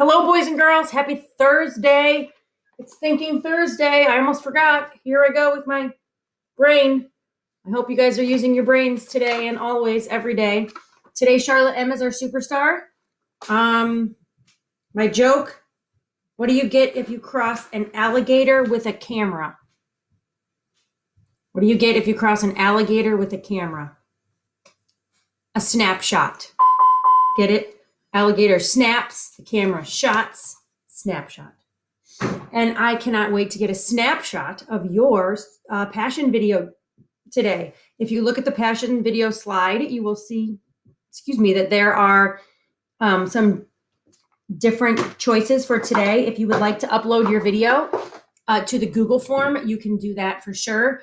Hello, boys and girls. Happy Thursday. It's Thinking Thursday. I almost forgot. Here I go with my brain. I hope you guys are using your brains today and always, every day. Today, Charlotte M is our superstar. My joke, what do you get if you cross an alligator with a camera? What do you get if you cross an alligator with a camera? A snapshot. Get it? Alligator snaps, the camera shots, snapshot. And I cannot wait to get a snapshot of your passion video today. If you look at the passion video slide, you will see, that there are some different choices for today. If you would like to upload your video to the Google form, you can do that for sure.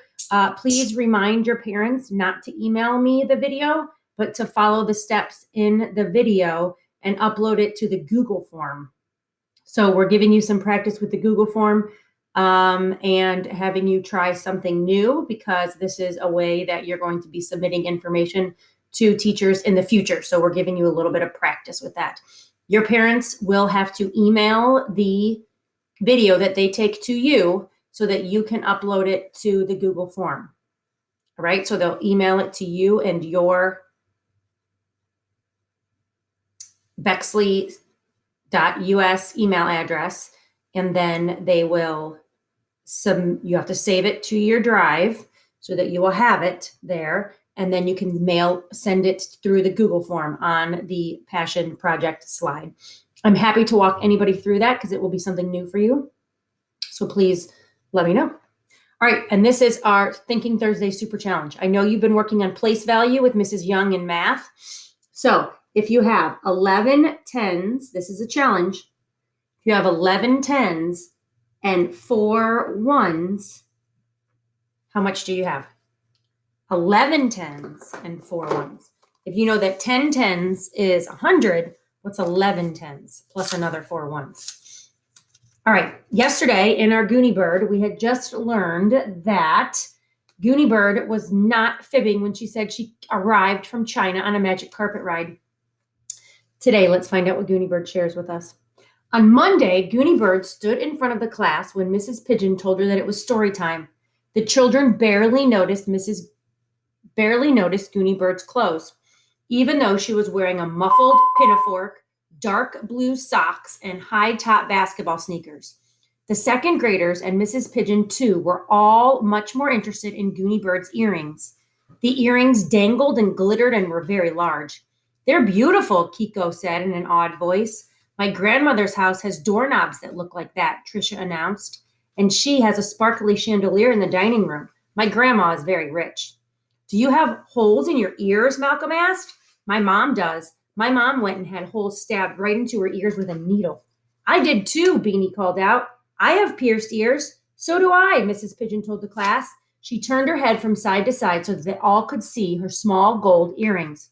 Please remind your parents not to email me the video, but to follow the steps in the video and upload it to the Google form. So we're giving you some practice with the Google form and having you try something new, because this is a way that you're going to be submitting information to teachers in the future. So we're giving you a little bit of practice with that. Your parents will have to email the video that they take to you so that you can upload it to the Google form. All right, so they'll email it to you and your Bexley.us email address, and then they will you have to save it to your drive so that you will have it there, and then you can send it through the Google form on the Passion Project slide. I'm happy to walk anybody through that because it will be something new for you. So please let me know. All right, and this is our Thinking Thursday Super Challenge. I know you've been working on place value with Mrs. Young in math. So if you have 11 tens, this is a challenge. If you have 11 tens and 4 ones, how much do you have? 11 tens and 4 ones. If you know that 10 tens is 100, what's 11 tens plus another 4 ones? All right, yesterday in our Goonie Bird, we had just learned that Goonie Bird was not fibbing when she said she arrived from China on a magic carpet ride. Today, let's find out what Goonie Bird shares with us. On Monday, Goonie Bird stood in front of the class when Mrs. Pigeon told her that it was story time. The children barely noticed Goonie Bird's clothes, even though she was wearing a muffled pinafore, dark blue socks, and high-top basketball sneakers. The second graders and Mrs. Pigeon, too, were all much more interested in Goonie Bird's earrings. The earrings dangled and glittered and were very large. "They're beautiful," Kiko said in an awed voice. "My grandmother's house has doorknobs that look like that," Tricia announced. "And she has a sparkly chandelier in the dining room. My grandma is very rich." "Do you have holes in your ears?" Malcolm asked. "My mom does. My mom went and had holes stabbed right into her ears with a needle." "I did too," Beanie called out. "I have pierced ears." "So do I," Mrs. Pigeon told the class. She turned her head from side to side so that they all could see her small gold earrings.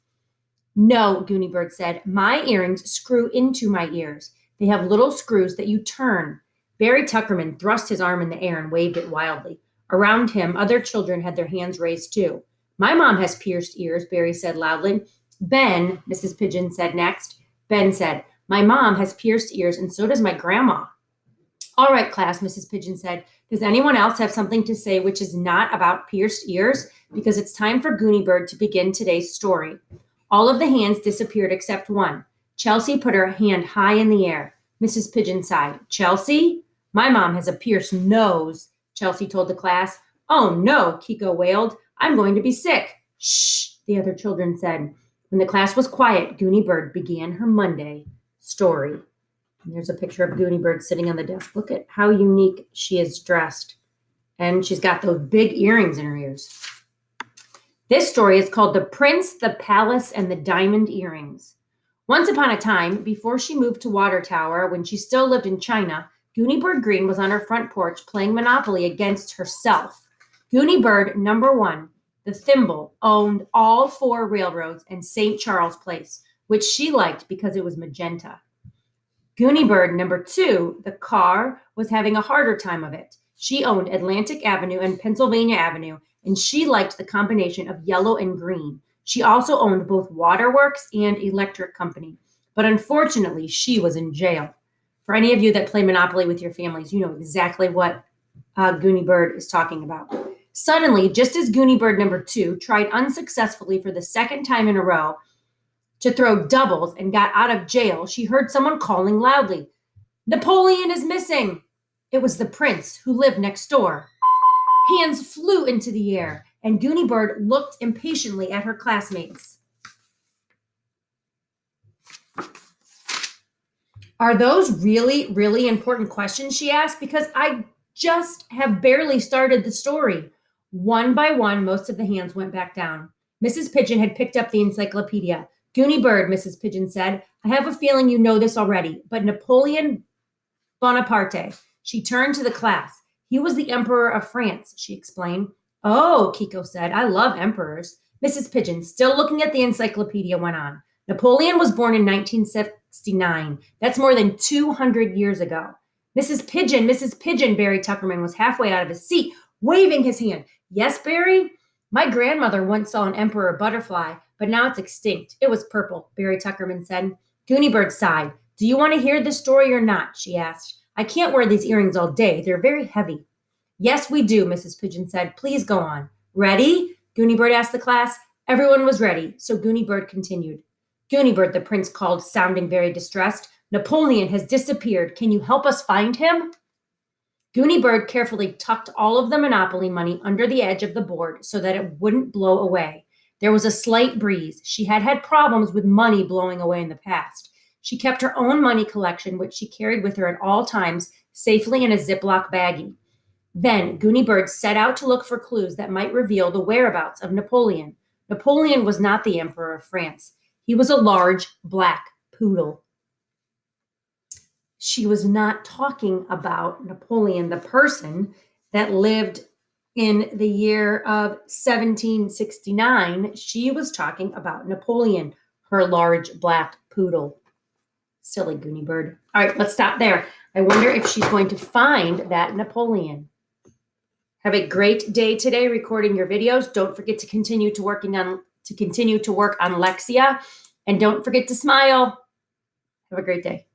"No," Goonie Bird said, "my earrings screw into my ears. They have little screws that you turn." Barry Tuckerman thrust his arm in the air and waved it wildly. Around him, other children had their hands raised too. "My mom has pierced ears," Barry said loudly. "Ben," Mrs. Pigeon said next. Ben said, "My mom has pierced ears, and so does my grandma." "All right, class," Mrs. Pigeon said. "Does anyone else have something to say which is not about pierced ears? Because it's time for Goonie Bird to begin today's story." All of the hands disappeared except one. Chelsea put her hand high in the air. Mrs. Pigeon sighed. "Chelsea? My mom has a pierced nose," Chelsea told the class. "Oh, no," Kiko wailed. "I'm going to be sick." "Shh," the other children said. When the class was quiet, Goonie Bird began her Monday story. And there's a picture of Goonie Bird sitting on the desk. Look at how unique she is dressed. And she's got those big earrings in her ears. This story is called The Prince, the Palace, and the Diamond Earrings. Once upon a time, before she moved to Water Tower, when she still lived in China, Goonie Bird Green was on her front porch playing Monopoly against herself. Goonie Bird number 1, the thimble, owned all 4 railroads and St. Charles Place, which she liked because it was magenta. Goonie Bird number 2, the car, was having a harder time of it. She owned Atlantic Avenue and Pennsylvania Avenue, and she liked the combination of yellow and green. She also owned both Waterworks and Electric Company, but unfortunately, she was in jail. For any of you that play Monopoly with your families, you know exactly what Goonie Bird is talking about. Suddenly, just as Goonie Bird number 2 tried unsuccessfully for the second time in a row to throw doubles and got out of jail, she heard someone calling loudly, "Napoleon is missing!" It was the prince who lived next door. Hands flew into the air, and Goonie Bird looked impatiently at her classmates. Are those really, really important questions, she asked, because I just have barely started the story. One by one, most of the hands went back down. Mrs. Pigeon had picked up the encyclopedia. "Goonie Bird," Mrs. Pigeon said, "I have a feeling you know this already, but Napoleon Bonaparte." She turned to the class. "He was the Emperor of France," she explained. "Oh," Kiko said, "I love emperors." Mrs. Pigeon, still looking at the encyclopedia, went on. "Napoleon was born in 1969. That's more than 200 years ago." Mrs. Pigeon, Barry Tuckerman was halfway out of his seat, waving his hand. "Yes, Barry? My grandmother once saw an emperor butterfly, but now it's extinct. It was purple," Barry Tuckerman said. Goonie Bird sighed. "Do you want to hear this story or not?" she asked. "I can't wear these earrings all day. They're very heavy." "Yes, we do," Mrs. Pigeon said. "Please go on." "Ready?" Goonie Bird asked the class. Everyone was ready, so Goonie Bird continued. "Goonie Bird," the prince called, sounding very distressed. "Napoleon has disappeared. Can you help us find him?" Goonie Bird carefully tucked all of the Monopoly money under the edge of the board so that it wouldn't blow away. There was a slight breeze. She had had problems with money blowing away in the past. She kept her own money collection, which she carried with her at all times, safely in a Ziploc baggie. Then Goonie Bird set out to look for clues that might reveal the whereabouts of Napoleon. Napoleon was not the Emperor of France. He was a large black poodle. She was not talking about Napoleon, the person that lived in the year of 1769. She was talking about Napoleon, her large black poodle. Silly Goonie Bird. All right, let's stop there. I wonder if she's going to find that Napoleon. Have a great day today recording your videos. Don't forget to continue to work on Lexia, and don't forget to smile. Have a great day.